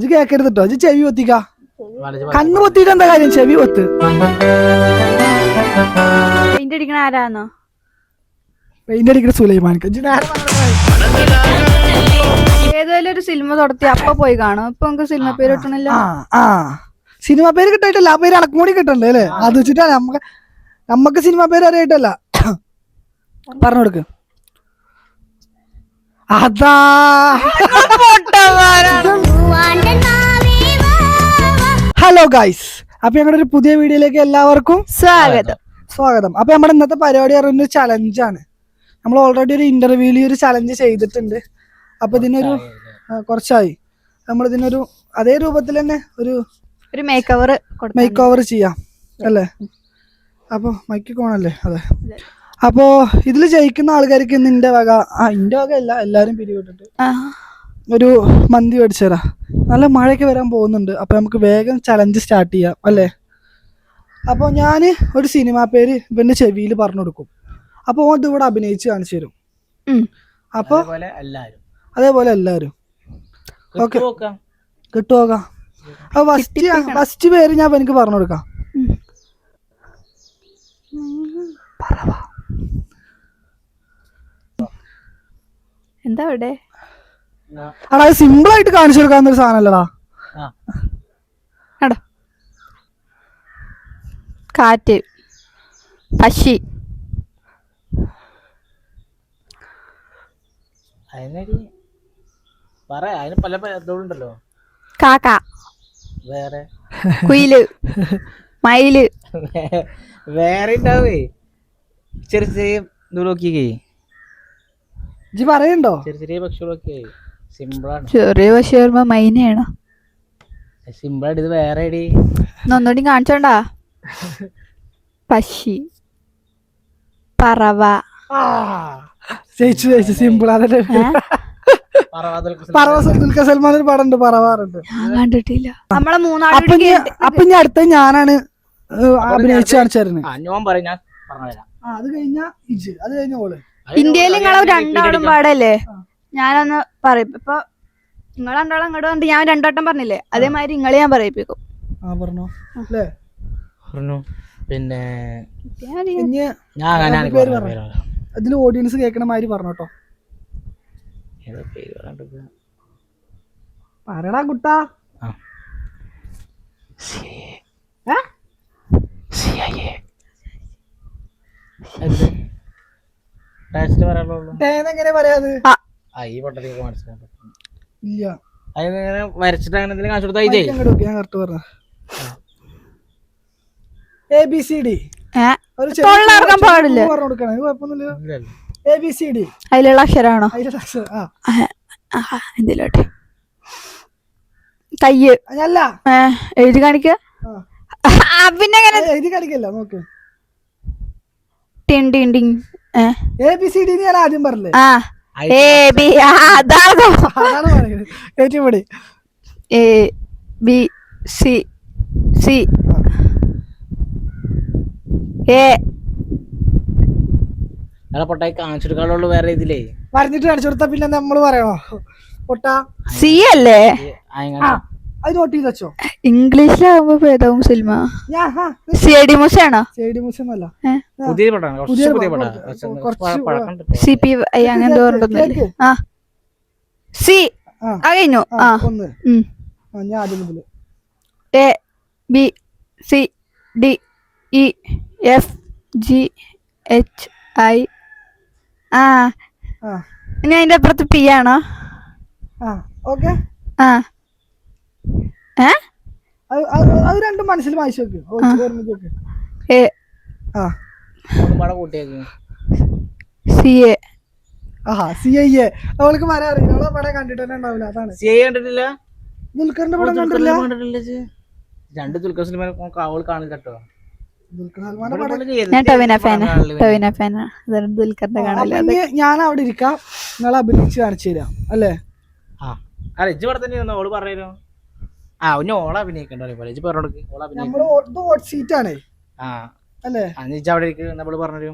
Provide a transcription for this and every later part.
ഇത് കേക്കരുത് കേട്ടോ. ഇത് ചെവി പൊത്തിക്ക. കണ്ണ് പൊത്തിട്ട് എന്താ കാര്യം? ചെവി പൊത്ത്. പെയിന്റ് അടിക്കണ ആരാന്നോ? പെയിന്റ് അടിക്കുന്ന സുലൈമാനിക്ക്. ഏതായാലും ഒരു സിനിമ തുടത്തി അപ്പൊ പോയി കാണും. ഇപ്പൊ നമുക്ക് സിനിമ പേര് കിട്ടണില്ല. സിനിമ പേര് കിട്ടായിട്ടല്ല, ആ പേര് അടക്കം കൂടി കിട്ടണ്ടേ അല്ലേ? അത് വെച്ചിട്ടാണ് നമ്മക്ക് സിനിമ പേര് അറിയായിട്ടല്ല. പറഞ്ഞു കൊടുക്ക്. അതാ ഹലോ ഗൈസ്, അപ്പൊ ഞങ്ങളുടെ ഒരു പുതിയ വീഡിയോയിലേക്ക് എല്ലാവർക്കും സ്വാഗതം. അപ്പൊ നമ്മുടെ ഇന്നത്തെ പരിപാടി പറയുന്ന ഒരു ചലഞ്ചാണ്. നമ്മൾ ഓൾറെഡി ഒരു ഇന്റർവ്യൂവിൽ ഒരു ചലഞ്ച് ചെയ്തിട്ടുണ്ട്. അപ്പൊ ഇതിനൊരു കുറച്ചായി നമ്മളിതിനൊരു അതേ രൂപത്തിൽ തന്നെ ഒരു മേക്ക് ഓവർ ചെയ്യാം അല്ലേ? അപ്പൊ മൈക്ക് കോണല്ലേ? അതെ. അപ്പോ ഇതില് ജയിക്കുന്ന ആൾക്കാർക്ക് ഇന്ന് വക അല്ല, എല്ലാരും പിരിവിട്ടിട്ട് ഒരു മന്തി മേടിച്ചു തരാം. നല്ല മഴയൊക്കെ വരാൻ പോകുന്നുണ്ട്. അപ്പൊ നമുക്ക് വേഗം ചലഞ്ച് സ്റ്റാർട്ട് ചെയ്യാം അല്ലേ? അപ്പോൾ ഞാൻ ഒരു സിനിമ പേര് ഇവന്റെ ചെവിയിൽ പറഞ്ഞു കൊടുക്കും. അപ്പോൾ ഓൻ ഇതിവിടെ അഭിനയിച്ച് കാണിച്ചു തരും. അപ്പൊ അതേപോലെ എല്ലാരും ഓക്കെ കിട്ടുപോകാം. അപ്പൊ ഫസ്റ്റ് പേര് ഞാൻ എനിക്ക് പറഞ്ഞു കൊടുക്കാം. എന്താ ഇവിടെ? അടാ സിമ്പിൾ ആയിട്ട് കാണിച്ചു കൊടുക്കാവുന്ന ഒരു സാധനല്ലടാ. കാറ്റ്, പശി, കാക്ക, കുയില്, മയില്, വേറെ ഉണ്ടാവേ ചെറിയ ചെറിയ നോക്കിയേ. ഇജ്ജ് പറയണ്ടോ? ചെറിയ ചെറിയ പക്ഷികളൊക്കെ സിമ്പിളാണ്. ചെറിയ പക്ഷി വരുമ്പോ മൈനയാണോ? സിമ്പിളായിട്ട് ഇത് വേറെ ഒന്നുകൂടി കാണിച്ചോണ്ടാ. പശി, പറവ. ജയിച്ചു സിമ്പിൾ. അതല്ലേ ദുൽഖർ സൽമാൻ ഒരു പടം ഉണ്ട്, പറവാറുണ്ട്. കണ്ടിട്ടില്ല. നമ്മളെ അപ്പൊ ഇനി അടുത്ത ഞാനാണ് അഭിനയിച്ചു കാണിച്ചായിരുന്നു. അത് കഴിഞ്ഞ ഇജ്, അത് കഴിഞ്ഞ ഓള്. ഇന്ത്യയിൽ നിങ്ങൾ രണ്ടാളും പാടല്ലേ? ഞാനൊന്ന് പറയും. ഇപ്പൊ നിങ്ങൾ രണ്ടാളും അങ്ങോട്ട് വന്നിട്ട് ഞാൻ രണ്ടോട്ടം പറഞ്ഞില്ലേ, അതേമാതിരി നിങ്ങളെ ഞാൻ പറയിപ്പിക്കും. പിന്നെ അതില് ഓഡിയൻസ് കേൾക്കണ മാതിരി പറഞ്ഞോട്ടോ. പറടാ കുട്ടാ. എങ്ങനെ പറയാത്? ഇല്ല, വരച്ചിട്ട് അങ്ങനെ കാണിച്ചു കൊടുത്താൽ ഞാൻ കറക്റ്റ് പറഞ്ഞ ABCD പാടില്ല. ABCD അതിലുള്ള അക്ഷരാണോ? എന്തിലോട്ടെ കയ്യ് അല്ല എഴുതി കാണിക്ക. പിന്നെ എഴുതി കാണിക്കല്ല, നോക്ക്. ABCD ഞാൻ ആദ്യം പറഞ്ഞില്ലേ? പൊട്ടായി കാണിച്ചെടുക്കാനുള്ളൂ. വേറെ ഇതിലേ പറഞ്ഞിട്ട് കാണിച്ചു കൊടുത്താ പിന്നെ നമ്മള് പറയണോ? പൊട്ടാ സി അല്ലേ? അത് നോട്ട് ചെയ്ത് വെച്ചോ. ഇംഗ്ലീഷിലാവുമ്പോ ഭേദവും സിനിമ CID മൂസയാണോ? CID മൂസയൊന്നുമല്ല, CPI അങ്ങനെ പറഞ്ഞില്ലേ? സി കഴിഞ്ഞു. ഞാൻ ആദ്യം മുതല് ABCDEFGHI. ഇനി അതിന്റെ അപ്പുറത്ത് പി ആണോ? ഓക്കെ. അത് രണ്ടും മനസ്സിൽ വായിച്ചു നോക്ക്. CA. CIA അവൾക്ക് വരാൻ അറിയില്ല. അവളെ പടം കണ്ടിട്ട് തന്നെ ഉണ്ടാവില്ല. അതാണ് കണ്ടിട്ടില്ല. ദുൽഖറിന്റെ പടം കണ്ടിട്ടില്ല. രണ്ട് ദുൽഖർ സിനിമ അവൾ കാണില്ല കേട്ടോ. ഞാൻ അവിടെ ഇരിക്കാം, നിങ്ങൾ അഭിനയിച്ച് കാണിച്ചു തരാം അല്ലേ? ഇജ്ജ് ഇവിടെ തന്നെ ഓള് പറഞ്ഞു. ഓള അഭിനയിക്കണ്ടോ? സീറ്റാണ് അല്ലേ? നമ്മള് പറഞ്ഞു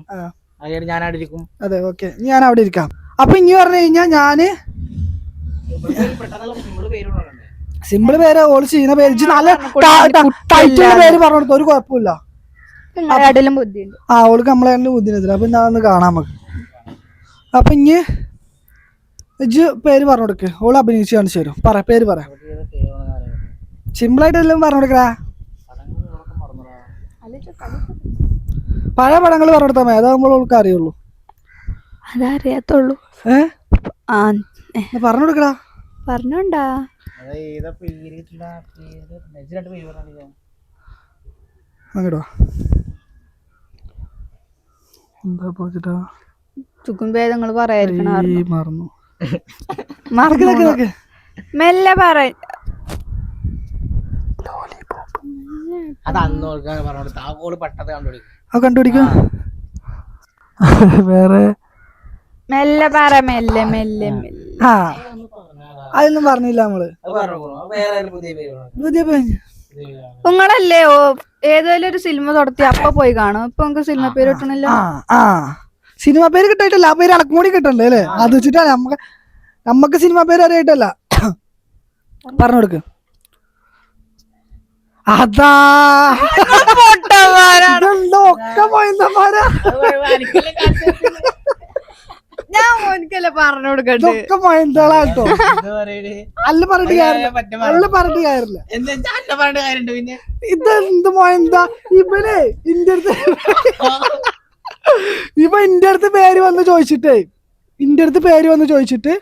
ഞാൻ അവിടെ ഇരിക്കും. അതെ, ഓക്കെ, ഞാൻ അവിടെ ഇരിക്കാം. അപ്പൊ ഇനി പറഞ്ഞു കഴിഞ്ഞാ ഞാന് സിമ്പിൾ പേര് ഓള് ചെയ്യുന്ന പേര് ഇജ്ജ് നല്ല ടൈറ്റുള്ള പേര് പറഞ്ഞു കൊടുത്തു, ഒരു കുഴപ്പമില്ല. നിങ്ങളാട്ടിലും ബുദ്ധിയുണ്ട്. ആ ഓൾക്ക് നമ്മളെ ബുദ്ധിമുട്ടില്ല. അപ്പൊ ഞാൻ ഒന്ന് കാണാൻ നമുക്ക്. അപ്പൊ ഇനി ഇജ്ജ് പേര് പറഞ്ഞു കൊടുക്ക്, ഓള് അഭിനയിച്ച് കാണിച്ചു തരും. പറ പേര് പറ, സിമ്പിളായിട്ട് എല്ലാം പറഞ്ഞു കൊടുക്കടാ. പഴയ പടങ്ങൾ പറഞ്ഞു കൊടുത്താൽ മതി, അതാകുമ്പോൾ ഓൾക്ക് അറിയുള്ളൂ. അതറിയാത്തുള്ളൂ. പറഞ്ഞു കൊടുക്കടാ. പറഞ്ഞോണ്ടാ അങ്ങോട്ടോ എന്താ പോച്ചിട്ടാ ചുക്കും ഭേദങ്ങൾ പറയാതിരിക്കണം. മറന്നു. മെല്ലെ പറ. കണ്ടുപിടിക്കും. വേറെ മെല്ലെ പറ, മെല്ലെ മെല്ലെ മെല്ലെ. ആ അതൊന്നും പറഞ്ഞില്ല നമ്മള്. പുതിയ പേര് നിങ്ങളല്ലേ ഏതായാലും ഒരു സിനിമ തുടത്തി അപ്പൊ പോയി കാണും. ഇപ്പൊ നമുക്ക് സിനിമ പേര് കിട്ടണില്ല. ആ സിനിമ പേര് കിട്ടായിട്ടല്ല, ആ പേര് അടക്കം കൂടി കിട്ടണ്ടേ അല്ലേ? അത് വെച്ചിട്ടാണ് നമ്മക്ക് സിനിമ പേര് അറിയായിട്ടല്ല. പറഞ്ഞു കൊടുക്ക്. അതാ ഒക്കെ പോയന്തമാരാ. ഞാൻ മോനിക്കല്ലേ പറഞ്ഞു കൊടുക്കട്ടെ. ഒക്കെ പോയന്തളാട്ടോ. അല്ല പറഞ്ഞിട്ട് കാര്യമില്ല. ഇതെന്ത് പോയന്താ ഇവനെ ഇന്റെ അടുത്ത് പേര് വന്ന് ചോദിച്ചിട്ട്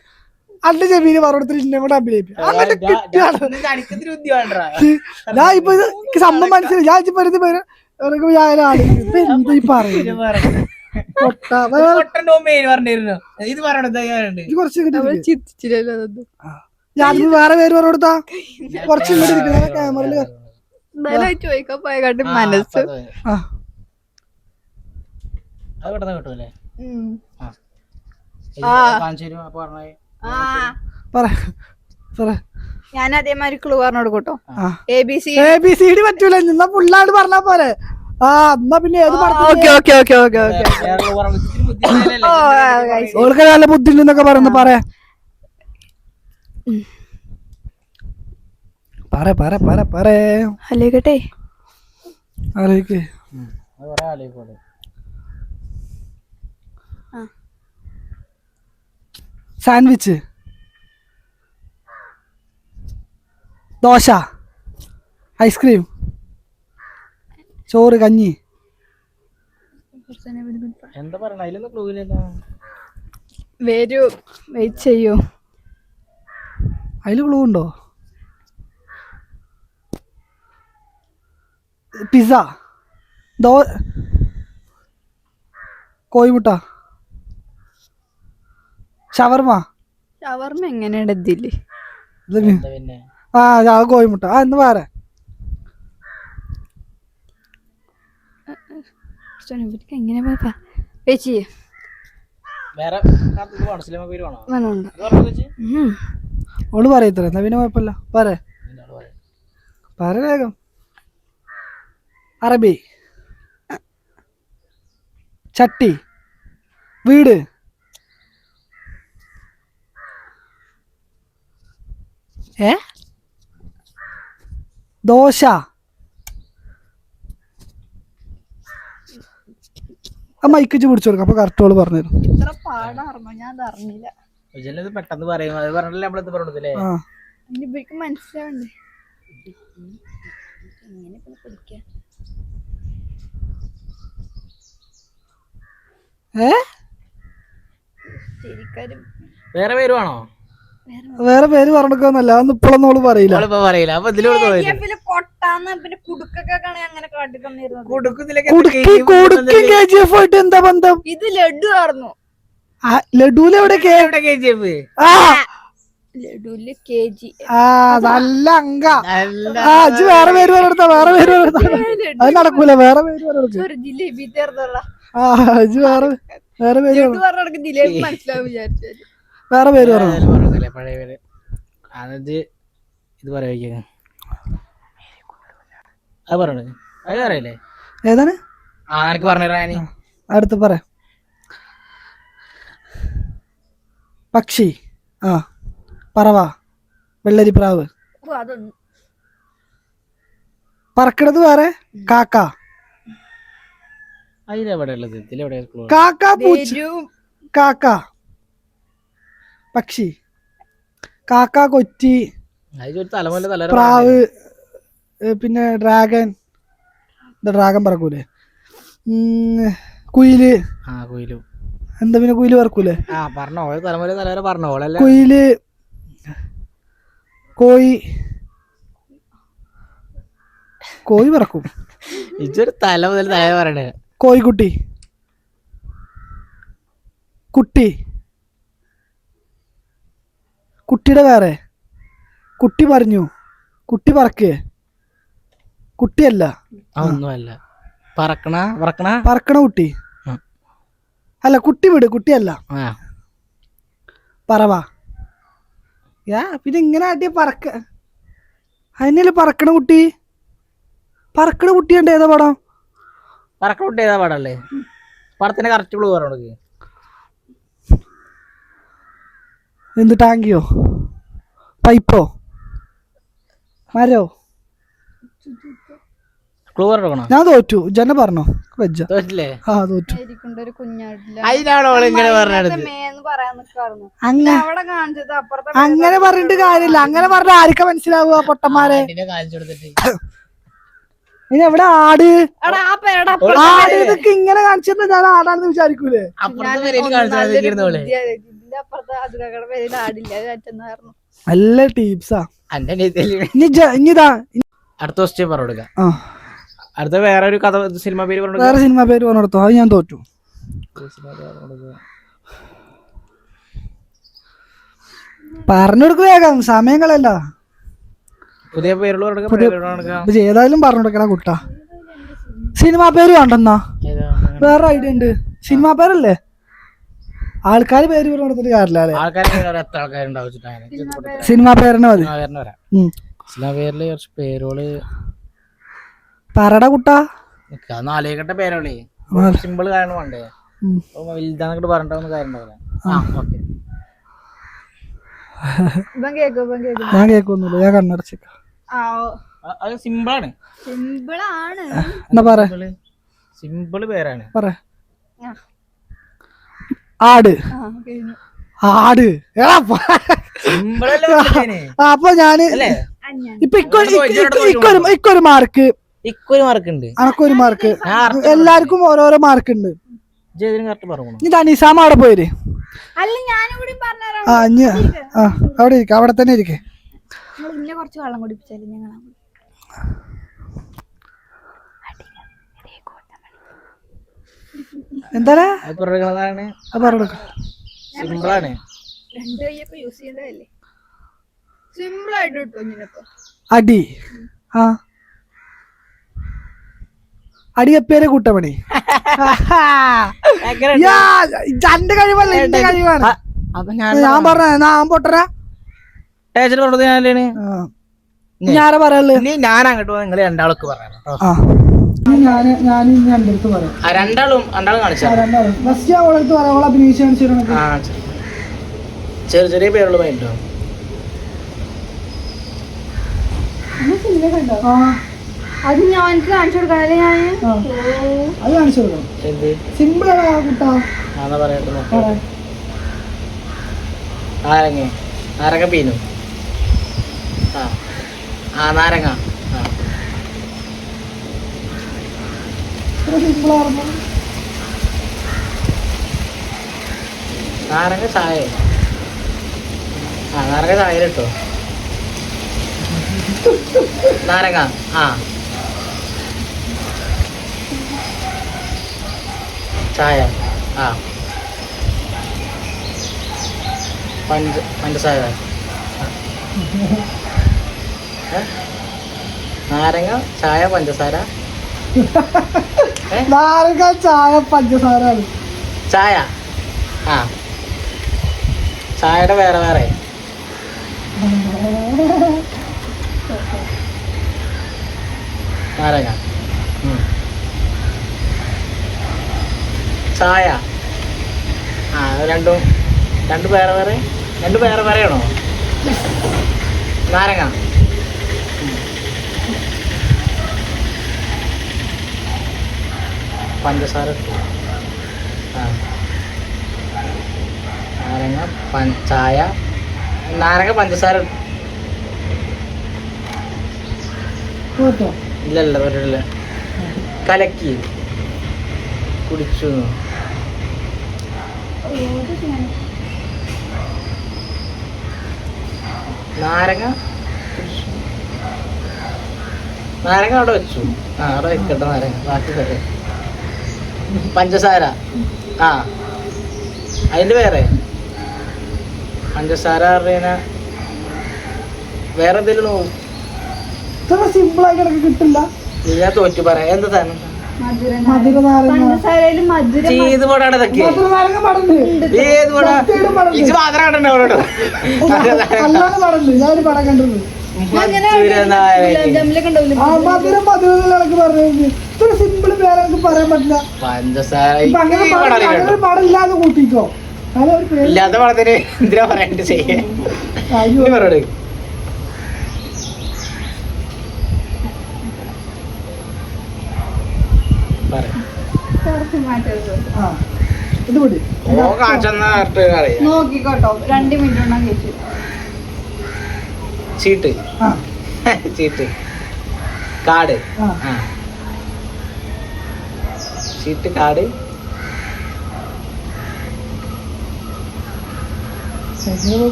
അല്ല ചെവിയില് പറഞ്ഞെടുത്തിട്ട് ഇന്നെ കൂടെ അഭിനയിക്കും. അങ്ങനെ ഞാൻ ഇപ്പൊ സംഭവം മനസ്സിലായി. ഞാൻ ഇപ്പൊ പേര് ഇപ്പൊ എന്താ ഈ പറയുന്നത്? ഞാൻ വേറെ പേര് പറഞ്ഞു കൊടുത്താ കുറച്ച് ഇങ്ങോട്ട് ഇരിക്കുന്ന ക്യാമറയില് ചോദിക്കാൻ പോയ കണ്ട് മനസ്സ്. ഞാൻ അതേമാതിരി ക്ലൂ പറഞ്ഞു കൊടുക്കട്ടോ. ABCD പറ്റൂല, നിന്നാ ഫുള്ളായിട്ട് പറഞ്ഞാ പോരെ. എന്നാ പിന്നെ ഏത് ഓൾക്ക് നല്ല ബുദ്ധി ഉണ്ടെന്നൊക്കെ പറയുന്ന പറയാ. അല്ലേക്കട്ടെ ആലോചിക്ക്. സാൻഡ്വിച്ച്, ദോശ, ഐസ്ക്രീം, ചോറ്, കഞ്ഞി. എന്താ പറയണ അതിലൊന്നും ക്ലൂ ഇല്ലല്ലോ. വരൂ, വെയിറ്റ് ചെയ്യൂ. അതില് ക്ലൂ ഉണ്ടോ? പിസ്സ, കോഴിമുട്ട, ഷവർമ. ഷവർമ എങ്ങനെയാണ് ഇതില്? പിന്നെ കോഴിമുട്ട. എന്ന് വേറെ എങ്ങനെ ഓള് പറയത്ര എന്നാ പിന്നെ കുഴപ്പമില്ല. പറ വേഗം. അറബി, ചട്ടി, വീട്, ദോശ, മൈക്കിച്ച് പിടിച്ചു കൊടുക്കാം. അപ്പൊ കറക്റ്റ് ഓള് പറഞ്ഞുതരും. ഇത്ര പാടാർന്നോ? ഞാൻ അറിഞ്ഞില്ല. പെട്ടെന്ന് പറയും, അത് പറഞ്ഞല്ലേ നമ്മളത് പറഞ്ഞില്ലേ. ഇവർക്ക് മനസ്സിലാവണ്ടേ എങ്ങനെ പഠിക്കാൻ. വേറെ പേര് വേണോ? വേറെ പേര് പറഞ്ഞൊന്നല്ല, അതൊന്നും ഇപ്പോഴൊന്നും ഓള് പറയില്ല. അപ്പൊ എന്താ ബന്ധം? ഇത് ലഡു ആർന്നു. ലഡുവിലെവിടെ ലഡുല് KG. നല്ല അങ്ക. വേറെ പേര് പറഞ്ഞെടുത്ത അത് നടക്കൂല. വേറെ പേര് ഒരു ജിലേബി തീർന്നുള്ള വേറെ പേര് ജിലേബി മനസ്സിലാവും വിചാരിച്ചു. വേറെ പേര് പറഞ്ഞു. പഴയ പേര് അത് ഇത് പറയാ. അത് പറഞ്ഞു അത് അറിയില്ലേ? ഏതാണ്? ആർക്ക് പറഞ്ഞു? അടുത്ത് പറ. പക്ഷി, പറവ, വെള്ളരിപ്രാവ്, അതൊന്നും പറക്കണത് വേറെ. കാക്ക അതിലെവിടെ ഉള്ളത്? ഇതിലെവിടെ? കാക്ക പൂച്ച. കാക്ക പക്ഷി. കാക്ക, കൊറ്റി, പ്രാവ്, പിന്നെ ഡ്രാഗൺ. ഡ്രാഗൺ പറക്കൂലേ? കുയില്. എന്താ പിന്നെ കുയില് പറക്കൂലേ? കുയില്, കോഴി. കോഴി പറക്കും. ഇതൊരു തല മുതൽ തല പറയണേ. കോഴിക്കുട്ടി, കുട്ടി. കുട്ടിയുടെ വേറെ. കുട്ടി പറഞ്ഞു. കുട്ടി പറക്കേ? കുട്ടിയല്ല. ഒന്നുമല്ല. പറക്കണ കുട്ടി അല്ല. കുട്ടി വിട്, കുട്ടിയല്ല. പറവ. പിന്നെ ഇങ്ങനെ ആട്ടിയ പറക്ക. അതിനല്ലേ പറക്കണ കുട്ടി. പറക്കണ കുട്ടിയുണ്ട്. ഏതാ പടം? പറക്കണ കുട്ടി ഏതാ പടല്ലേ? പടത്തിന്റെ കറക്റ്റ് ക്ലൂ പറഞ്ഞു. എന്ത്? ടാങ്കിയോ, പൈപ്പോ, മരോ? ക്ലൂ പറഞ്ഞോ? ഞാൻ തോറ്റു. ജന പറഞ്ഞോ? വെജ തോറ്റില്ലേ? ആ തോറ്റു. അങ്ങനെ പറഞ്ഞിട്ട് കാര്യമില്ല. അങ്ങനെ പറഞ്ഞ ആർക്കാ മനസ്സിലാവുക? പൊട്ടന്മാരെ. ഇനി എവിടെ ആട്? ആട് ഇതൊക്കെ ഇങ്ങനെ കാണിച്ചിട്ട് ഞാൻ ആടാണെന്ന് വിചാരിക്കൂലേ? നല്ല ടീപ്സാ. ഇനിതാ അടുത്ത ക്വസ്റ്റ്യൻ പറഞ്ഞു കൊടുക്കാം. അടുത്ത വേറെ ഒരു കഥ, സിനിമ പേര് പറഞ്ഞു. വേറെ സിനിമ പേര് പറഞ്ഞെടുത്തോ. അത് ഞാൻ തോറ്റു. പറഞ്ഞു കൊടുക്കുക. വേഗം, സമയങ്ങളല്ല. പുതിയ പേരുകൾ ഏതായാലും പറഞ്ഞു കൊടുക്കണ കുട്ട. സിനിമ പേര് വേണ്ടെന്നാ? വേറെ ഐഡിയ ഉണ്ട്. സിനിമ പേരല്ലേ? ആൾക്കാര് പേര് പറഞ്ഞു കൊടുത്തിട്ട് കാര്യമില്ല. സിനിമ പേരിന് മതി. സിനിമ പേരില് കുറച്ച് പേരുകള് പറട കുട്ട. നാലേക്കട്ടെ പേരുകളേ. സിമ്പിൾ കാരണം വേണ്ടേ? വലുതാന്നൊക്കെ പറഞ്ഞിട്ടൊന്നും കാര്യം ഉണ്ടാവില്ല. ഞാൻ കേക്കൊന്നുമില്ല. ഞാൻ കണ്ണടച്ചേക്ക. അത് സിമ്പിളാണ്. എന്നാ പറ. സിമ്പിള് പേരാണ്. പറ. ആട്. ആട്. അപ്പൊ ഞാന് ഇപ്പൊ ഇക്കൊരു മാർക്ക്. ഇക്കൊരു മാർക്ക് ഉണ്ട്. അനക്കൊരു മാർക്ക്. എല്ലാവർക്കും ഓരോരോ മാർക്ക് ഉണ്ട്. ഇതാ നിസാമ അവിടെ പോയിര്. അവിടെ ഇരിക്ക. അവിടെ തന്നെ ഇരിക്കേ. കുറച്ച് വെള്ളം കുടിപ്പിച്ചാലും ഞങ്ങൾ എന്താണ്? സിമ്പിളാണ്. അടി. അടിയപ്പേരെ കൂട്ടമണി. എന്റെ കഴിവല്ല, എന്റെ കഴിവാണ്. ഞാൻ പറഞ്ഞ ഞാൻ പൊട്ടരാ. ഞാനാ പറയാ. ഞാൻ അങ്ങോട്ട് പോകാൻ നിങ്ങൾ രണ്ടാൾക്ക് പറയാം. രണ്ടാളും ചെറിയ ചെറിയ പേരുള്ള പൈൻറ്റോ. അത് ഞാൻ കാണിച്ചു കൊടുക്കണല്ലേ? ഞാൻ അത് കാണിച്ചു കൊടുക്കണം. സിമ്പിൾ കുട്ടാ. നാരങ്ങ. നാരങ്ങ പീനു. നാരങ്ങ. നാരങ്ങ ചായ. നാരങ്ങ ചായ കേട്ടോ. നാരങ്ങ. ചായ. പഞ്ചസാര. നാരങ്ങ ചായ പഞ്ചസാര. നാരങ്ങ ചായ പഞ്ചസാര. ചായ. ചായയുടെ വേറെ വേറെ. നാരങ്ങ. ചായ. രണ്ട് വേറെ വേറെ. രണ്ട് വേറെ വേറെയാണോ? നാരങ്ങ. പഞ്ചസാര ഇട്ടു. ആ നാരങ്ങ ചായ നാരങ്ങ പഞ്ചസാര ഇട്ടു. കേട്ടോ ഇല്ലല്ല വരില്ല. കലക്കി കുടിച്ചു. നാരങ്ങ നാരങ്ങ അവിടെ വെച്ചു. ആ അവിടെ വെക്കട്ടെ നാരങ്ങ. ബാക്കി തരാം. പഞ്ചസാര ആ അതിൻ്റെ വേറെ പഞ്ചസാര പറഞ്ഞ വേറെ എന്തെങ്കിലും നോക്കും. ഇത്ര സിമ്പിൾ ആയിട്ട് എനിക്ക് കിട്ടില്ല. ഞാൻ തോറ്റു പറയാം. എന്താ സാധനം? മധുര നാരങ്ങ ചെയ്ത് പോടാണ് ഇതൊക്കെ. മധുര നാരങ്ങ പടണ്ട്. ഏത് പോടാ ഇത് മാത്രം കണ്ടോ അവരോട്? അല്ലാതെ പടണ്ട്. ഞാനൊരു പടം കണ്ടത്. ആ മധുരം മധുരക്ക് പറഞ്ഞത് ഇത്ര സിമ്പിൾ പേര് എനിക്ക് പറയാൻ പറ്റില്ല. പഞ്ചസാര ഇപ്പൊ അങ്ങനെ പടം ഇല്ലാതെ കൂട്ടിക്കോ. അതൊരു പേര് ഇല്ലാത്ത പടത്തിന് എന്തിനാ പറയാണ്ട് ചെയ്യേ. പറയോട് ആ ഇത് കൂടി നോക്കിക്കോട്ടോ 2 മിനിറ്റ് ഉണ്ടാകും ചേച്ചി. ചീട്ട് ആ ചീട്ട് കാട്. ആ ആ ചീട്ട് കാട്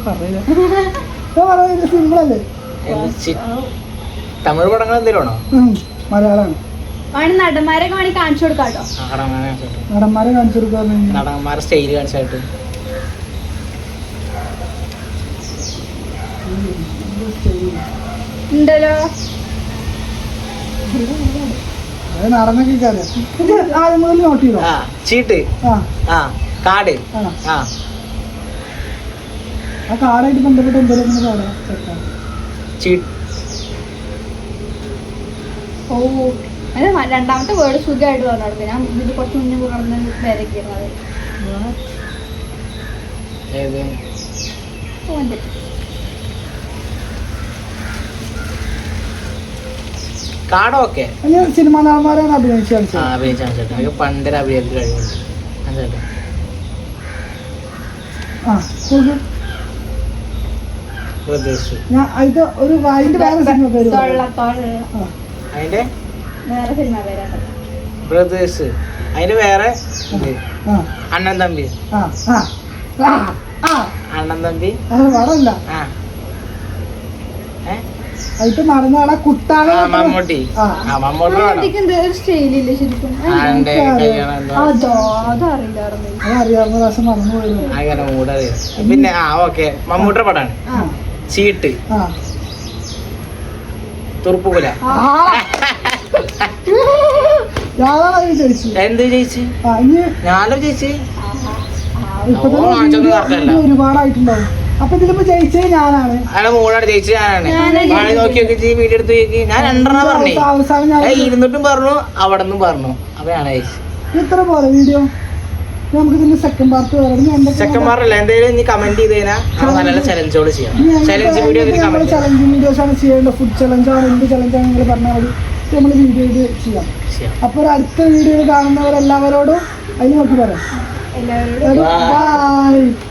പറയില്ല. സിമ്പിൾ അല്ലേ? തമിഴ് പടങ്ങൾ എന്തെങ്കിലും ആണോ? മലയാളമാണ്. നടന്മാരൊക്കെ വേണമെങ്കിൽ കാണിച്ചു കൊടുക്കാട്ടോ. നടന്മാരെ കാണിച്ചു കൊടുക്കാൻ നടന്മാരെ സ്റ്റൈല് കാണിച്ചായിട്ട് ഉണ്ടല്ലോ. അത് നടന്നൊക്കെ അറിയാം. ഇത് ആദ്യം മുതൽ നോട്ട് ചെയ്തോ? ആ ചീട്ട് ആ ആ കാട് ആ ആ കാർഡായിട്ട് ബന്ധപ്പെട്ട് എന്തെങ്കിലും കാർഡാ ചീട്ട്. ഓ അത് രണ്ടാമത്തെ വേർഡ് സുഖമായിട്ട് പറഞ്ഞു. ഞാൻ ഇത് കുറച്ച് മുന്നേ പറഞ്ഞ പേരൊക്കെയാണ്. ഏത് കാടൊക്കെ ഞാൻ സിനിമാ നടന്മാരാണ് അഭിനയിച്ചു കാണിച്ചത്. അഭിനയിച്ചാണ് ചേട്ടാ. എനിക്ക് പണ്ടൊരു അഭിനയത്തിൽ കഴിവുണ്ട്. ചേട്ടാ ആ നോക്ക്. ബ്രദേഴ്സ് ഞാൻ ഇത് ഒരു അതിന്റെ വേറെ സിനിമ പേര് അതിന്റെ വേറെ സിനിമ പേരാട്ടോ. ബ്രദേഴ്സ് അതിന്റെ വേറെ ഇത്. ആ അണ്ണൻ തമ്പി. ആ ആ ആ ആ അണ്ണൻ തമ്പി. അത് പടമല്ല. ആ അതിട്ട് നടന്നാണ് കുട്ടാണ്. മമ്മൂട്ടി. ആ ആ മമ്മൂട്ടി ഒരു സ്റ്റൈലില്ല ശരിക്കും. അതറിയില്ലായിരുന്നു. അതറിയാവുന്ന പ്രാവശ്യം മറന്നു പോയത്. അങ്ങനെ മൂടറിയാം. പിന്നെ ആ ഓക്കെ മമ്മൂട്ടിയുടെ പടാണ് ചീട്ട്. ആ തുറുപ്പുകുല. ഞാനാണ് ചോദിച്ചു. എന്ത് ജയിച്ച്? ആ ഇനി ഞാനും ജയിച്ച്. ഇപ്പൊ തന്നെ ഒരുപാടായിട്ടുണ്ടാവും. അപ്പൊ ഇതിലിപ്പോ ജയിച്ചത് ഞാനാണ്. അയാളെ മൂടാണ് ജയിച്ച് ഞാനാണ്. നോക്കി നോക്കി വീഡിയോ എടുത്ത് നോക്കി. ഞാൻ 2 പറഞ്ഞേ. അവസാനം ഞാൻ ഇരുന്നിട്ടും പറഞ്ഞു അവിടെ നിന്നും പറഞ്ഞു. അപ്പൊ ഞാൻ ജയിച്ചു. ഇത്ര പോലെ വീഡിയോ നമുക്ക് ഇതിന്റെ സെക്കൻഡ് പാർട്ട് വരണം. സെക്കൻഡ് പാർട്ടല്ല എന്തെങ്കിലും നീ കമന്റ് ചെയ്ത് കഴിഞ്ഞാൽ നല്ല ചലഞ്ചോട് ചെയ്യാം. ചലഞ്ച് വീഡിയോ ചലഞ്ച് വീഡിയോസ് ആണ് ചെയ്യേണ്ടത്. ഫുഡ് ചലഞ്ചാണ് എന്ത് ചലഞ്ചാണ് നിങ്ങൾ പറഞ്ഞാൽ മതി. നമ്മൾ വീഡിയോ ഇത് ചെയ്യാം. അപ്പൊ ഒരു അടുത്ത വീഡിയോയിൽ കാണുന്നവരെല്ലാവരോടും അതിന് നോക്കി പറയാം. എല്ലാവരോടും ബൈ.